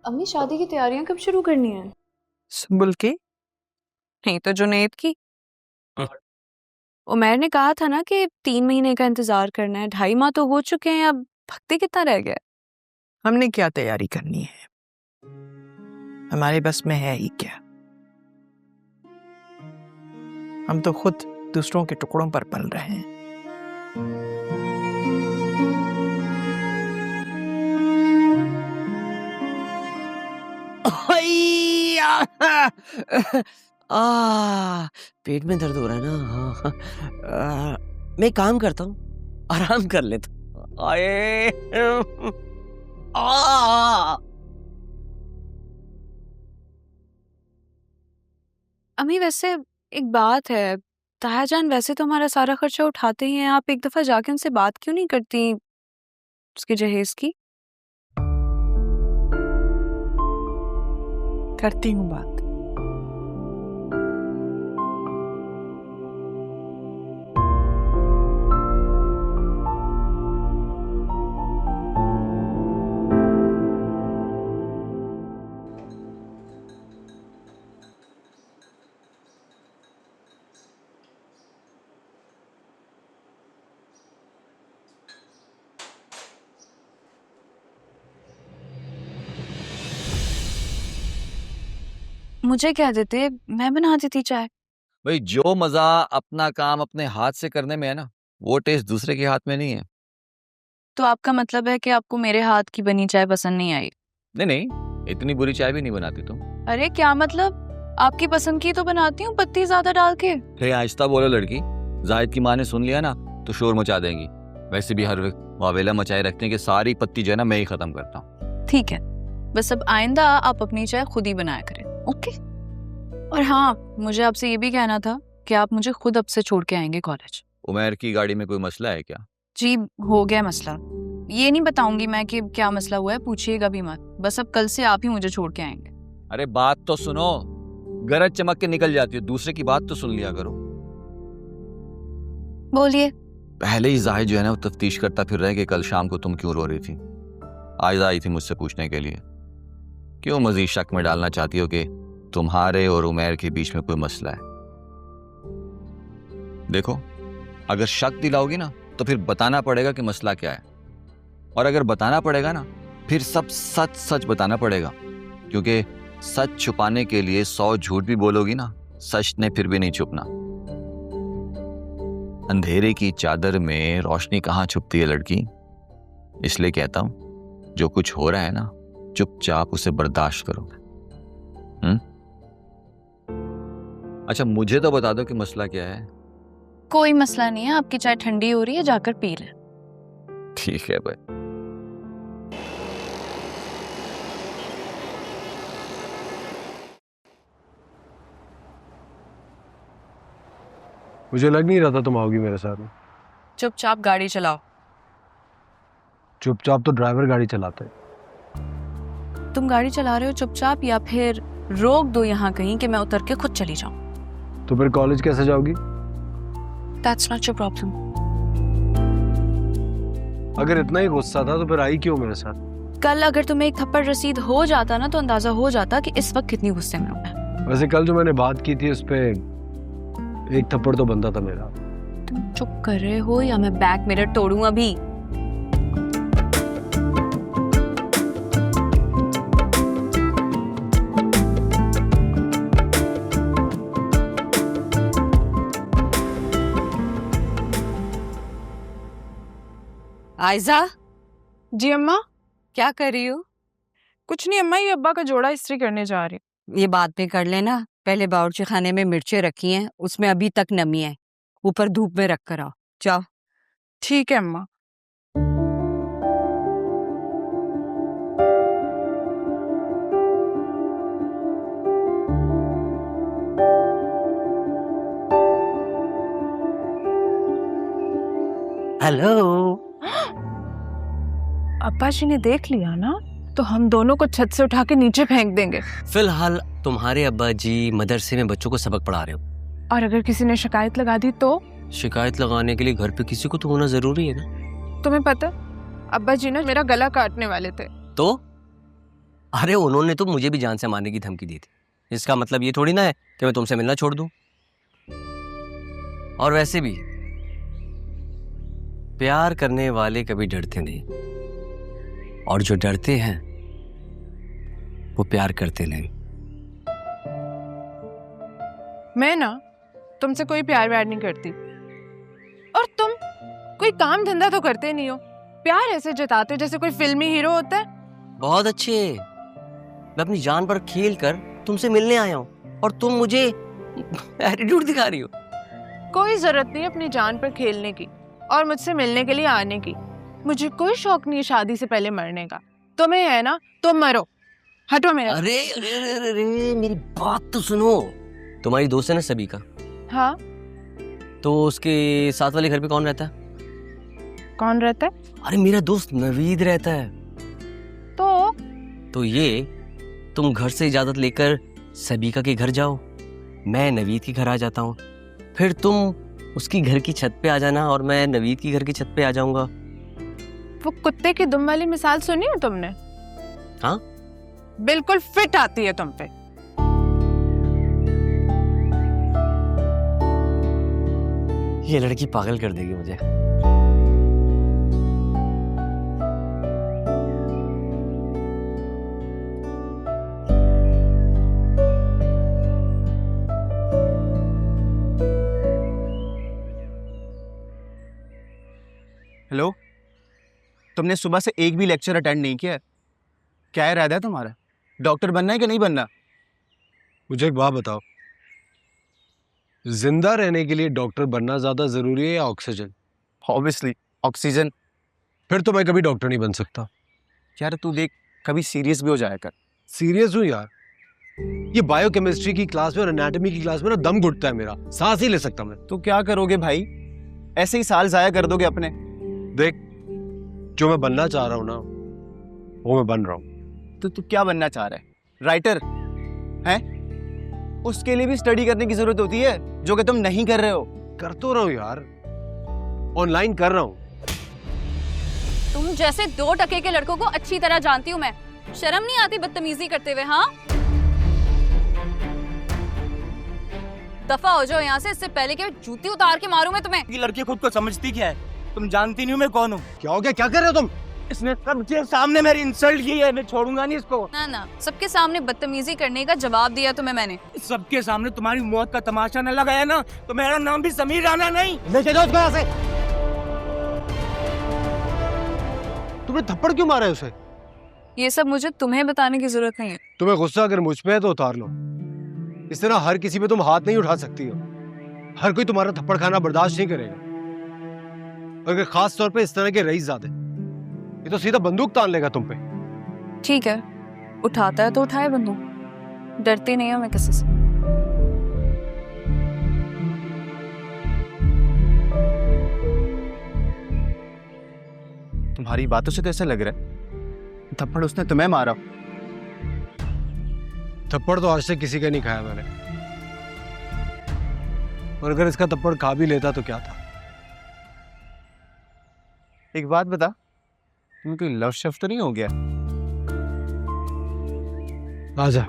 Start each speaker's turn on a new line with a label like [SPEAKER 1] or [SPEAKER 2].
[SPEAKER 1] अम्मी शादी की तैयारियां कब शुरू करनी है?
[SPEAKER 2] सुंबुल की नहीं तो जुनैद की। उमैर ने कहा था ना कि 3 महीने का इंतजार करना है। 2.5 माह तो हो चुके हैं, अब भक्ति कितना रह गया?
[SPEAKER 3] हमने क्या तैयारी करनी है, हमारे बस में है ही क्या। हम तो खुद दूसरों के टुकड़ों पर पल रहे हैं।
[SPEAKER 4] पेट में दर्द हो रहा है ना। हाँ। मैं काम करता हूँ, आराम कर लेता हूँ। आए
[SPEAKER 2] अम्मी वैसे एक बात है, तायाजान वैसे तो हमारा सारा खर्चा उठाते ही हैं, आप एक दफा जाके उनसे बात क्यों नहीं करती उसके जहेज की?
[SPEAKER 3] करती हूँ बात।
[SPEAKER 2] मुझे क्या देते, मैं बना देती चाय।
[SPEAKER 5] भाई जो मजा अपना काम अपने हाथ से करने में है ना, वो टेस्ट दूसरे के हाथ में नहीं है।
[SPEAKER 2] तो आपका मतलब है कि आपको मेरे हाथ की बनी चाय पसंद नहीं आई?
[SPEAKER 5] नहीं नहीं, इतनी बुरी चाय भी नहीं बनाती तुम।
[SPEAKER 2] अरे क्या मतलब, आपकी पसंद की तो बनाती हूँ पत्ती ज्यादा डाल के।
[SPEAKER 5] हे आहिस्ता बोलो लड़की, जाहिद की माँ ने सुन लिया ना तो शोर मचा देंगी। वैसे भी हर वक्त वावेला मचाए रखते हैं कि सारी पत्ती जो है ना मैं ही खत्म करता हूँ।
[SPEAKER 2] ठीक है, बस अब आइंदा आप अपनी चाय खुद ही बनाया करें, ओके? और हाँ, मुझे आपसे ये भी कहना था कि आप मुझे खुद अब से छोड़ के आएंगे कॉलेज।
[SPEAKER 5] उमैर की गाड़ी में कोई मसला है क्या?
[SPEAKER 2] जी हो गया मसला, ये नहीं बताऊंगी मैं कि क्या मसला हुआ है, पूछिएगा भी मत। बस अब कल से आप ही मुझे छोड़ के आएंगे।
[SPEAKER 5] अरे बात तो सुनो, गरज चमक के निकल जाती है, दूसरे की बात तो सुन लिया करो।
[SPEAKER 2] बोलिए।
[SPEAKER 5] पहले ही जाहिद जो है ना वो तफ्तीश करता फिर रहे कि कल शाम को तुम क्यों रो रही थी। आज आई थी मुझसे पूछने के लिए, क्यों मजीद शक में डालना चाहती हो कि तुम्हारे और उमैर के बीच में कोई मसला है। देखो, अगर शक दिलाओगी ना तो फिर बताना पड़ेगा कि मसला क्या है, और अगर बताना पड़ेगा ना फिर सब सच सच बताना पड़ेगा, क्योंकि सच छुपाने के लिए 100 झूठ भी बोलोगी ना, सच ने फिर भी नहीं छुपना। अंधेरे की चादर में रोशनी कहाँ छुपती है लड़की। इसलिए कहता हूं, जो कुछ हो रहा है ना चुपचाप उसे बर्दाश्त करो। अच्छा मुझे तो बता दो कि मसला क्या है।
[SPEAKER 2] कोई मसला नहीं है, आपकी चाय ठंडी हो रही है, जाकर पी लें।
[SPEAKER 5] ठीक है भाई।
[SPEAKER 6] मुझे लग नहीं रहा था तुम आओगी मेरे साथ में।
[SPEAKER 2] चुपचाप गाड़ी चलाओ।
[SPEAKER 6] चुपचाप तो ड्राइवर गाड़ी चलाता है।
[SPEAKER 2] तुम गाड़ी चला रहे हो चुपचाप, या फिर रोक दो यहाँ कहीं कि मैं उतर के खुद चली जाऊं?
[SPEAKER 6] तो फिर कॉलेज कैसे जाओगी?
[SPEAKER 2] That's not your problem.
[SPEAKER 6] अगर इतना ही गुस्सा था तो फिर आई क्यों मेरे साथ?
[SPEAKER 2] कल अगर तुम्हें एक थप्पड़ रसीद हो जाता ना तो अंदाजा हो जाता कि इस वक्त कितनी गुस्से में हूं मैं।
[SPEAKER 6] वैसे कल जो मैंने बात की थी उस पे एक थप्पड़ तो बनता था मेरा।
[SPEAKER 2] तुम चुप कर रहे हो या मैं बैक मिरर तोड़ूं अभी?
[SPEAKER 7] आयजा।
[SPEAKER 8] जी अम्मा।
[SPEAKER 7] क्या कर रही हो?
[SPEAKER 8] कुछ नहीं अम्मा, ये अब्बा का जोड़ा इस्त्री करने जा रही हूँ।
[SPEAKER 7] ये बाद में कर लेना, पहले बावर्ची खाने में मिर्चें रखी हैं, उसमें अभी तक नमी है, ऊपर धूप में रख कर आओ। जाओ।
[SPEAKER 8] ठीक है अम्मा।
[SPEAKER 3] हेलो।
[SPEAKER 8] अब्बा जी ने देख लिया ना तो हम दोनों को छत से उठा के नीचे फेंक देंगे।
[SPEAKER 4] फिलहाल तुम्हारे अब्बा जी मदरसे में बच्चों को सबक पढ़ा रहे हो।
[SPEAKER 8] और अगर किसी ने शिकायत लगा दी तो?
[SPEAKER 4] शिकायत लगाने के लिए घर पे किसी को तो होना जरूरी है ना।
[SPEAKER 8] तुम्हें पता, अब्बा जी ने मेरा गला काटने वाले थे।
[SPEAKER 4] तो अरे उन्होंने तो मुझे भी जान से मारने की धमकी दी थी। इसका मतलब ये थोड़ी ना है कि मैं तुमसे मिलना छोड़ दूं। और वैसे भी प्यार करने वाले कभी डरते नहीं, और जो डरते हैं वो प्यार करते नहीं।
[SPEAKER 8] मैं ना तुमसे कोई प्यार व्यार नहीं करती, और तुम कोई काम धंधा तो करते नहीं हो। प्यार ऐसे जताते हो जैसे कोई फिल्मी हीरो होता है।
[SPEAKER 4] बहुत अच्छे, मैं अपनी जान पर खेल कर तुमसे मिलने आया हूं और तुम मुझे एटीट्यूड दिखा रही हो।
[SPEAKER 8] कोई जरूरत नहीं अपनी जान पर खेलने की और मुझसे मिलने के लिए आने की। मुझे कोई शौक नहीं है शादी से पहले मरने का। तुम्हें है ना, तुम मरो, हटो मेरे।
[SPEAKER 4] अरे अरे अरे अरे, मेरी बात तो सुनो। तुम्हारी दोस्त है ना सबिका?
[SPEAKER 8] हाँ,
[SPEAKER 4] तो उसके साथ वाले घर पे कौन रहता है?
[SPEAKER 8] कौन रहता है?
[SPEAKER 4] अरे मेरा दोस्त नवीद रहता है। तो ये तुम घर से इजाजत लेकर सबिका के घर जाओ, मैं नवीद के घर आ जाता हूँ, फिर तुम उसकी घर की छत पे आ जाना और मैं नवीद की घर की छत पे आ जाऊंगा।
[SPEAKER 8] वो कुत्ते की दुम वाली मिसाल सुनी है तुमने?
[SPEAKER 4] हाँ,
[SPEAKER 8] बिल्कुल फिट आती है तुम पे।
[SPEAKER 4] ये लड़की पागल कर देगी मुझे।
[SPEAKER 9] हेलो, तुमने सुबह से एक भी लेक्चर अटेंड नहीं किया है। क्या है इरादा है तुम्हारा? डॉक्टर बनना है कि नहीं बनना?
[SPEAKER 6] मुझे एक बात बताओ, जिंदा रहने के लिए डॉक्टर बनना ज्यादा जरूरी है या ऑक्सीजन?
[SPEAKER 9] Obviously oxygen.
[SPEAKER 6] फिर तो मैं कभी डॉक्टर नहीं बन सकता।
[SPEAKER 9] यार तू देख, कभी सीरियस भी हो जाया कर।
[SPEAKER 6] सीरियस हूँ यार, ये बायोकेमिस्ट्री की क्लास में और एनाटॉमी की क्लास में ना दम घुटता है मेरा, सांस ही ले सकता मैं।
[SPEAKER 9] तो क्या करोगे भाई? ऐसे ही साल जाया कर दोगे अपने।
[SPEAKER 6] देख, जो मैं बनना चाह रहा हूँ ना वो मैं बन रहा हूँ।
[SPEAKER 9] तो तू क्या बनना चाह रहा है? राइटर हैं? उसके लिए भी स्टडी करने की जरूरत होती है, जो कि तुम नहीं कर रहे हो।
[SPEAKER 6] कर तो रहा हूँ यार, ऑनलाइन कर रहा हूँ।
[SPEAKER 10] तुम जैसे 2 टके के लड़कों को अच्छी तरह जानती हूँ मैं। शर्म नहीं आती बदतमीजी करते हुए? हाँ, दफा हो जाओ यहाँ से, इससे पहले कि जूती उतार के मारूं मैं तुम्हें।
[SPEAKER 11] ये लड़की खुद को समझती क्या है? तुम जानती नहीं हो मैं कौन हूँ।
[SPEAKER 6] क्या हो गया? क्या कर रहे हो तुम?
[SPEAKER 11] इसने सबके सामने मेरी इंसल्ट की है, मैं छोड़ूंगा नहीं इसको।
[SPEAKER 10] ना ना, सबके सामने बदतमीजी करने का जवाब दिया तुम्हें मैंने।
[SPEAKER 11] सबके सामने तुम्हारी मौत का तमाशा न लगाया ना तो मेरा नाम भी समीर राणा नहीं।
[SPEAKER 6] लेके जाओ उसको यहाँ से। तुमने थप्पड़ क्यों मारा है उसे?
[SPEAKER 2] ये सब मुझे तुम्हें बताने की जरूरत नहीं है।
[SPEAKER 6] तुम्हें गुस्सा अगर मुझ पे है तो उतार लो। इस तरह हर किसी पे तुम हाथ नहीं उठा सकती हो। हर कोई तुम्हारा थप्पड़ खाना बर्दाश्त नहीं करेगा। अगर खास तौर पे इस तरह के रईसज़ादे, ये तो सीधा बंदूक तान लेगा तुम पे।
[SPEAKER 2] ठीक है, उठाता है तो उठाए बंदूक, डरती नहीं हूं मैं किसी से।
[SPEAKER 9] तुम्हारी बातों से तो ऐसा लग रहा है थप्पड़ उसने तुम्हें मारा।
[SPEAKER 6] थप्पड़ तो आज तक किसी का नहीं खाया मैंने, और अगर इसका थप्पड़ खा भी लेता तो क्या था।
[SPEAKER 9] एक बात बता, तुम्हें कोई लव शव तो नहीं हो गया?
[SPEAKER 6] आजा।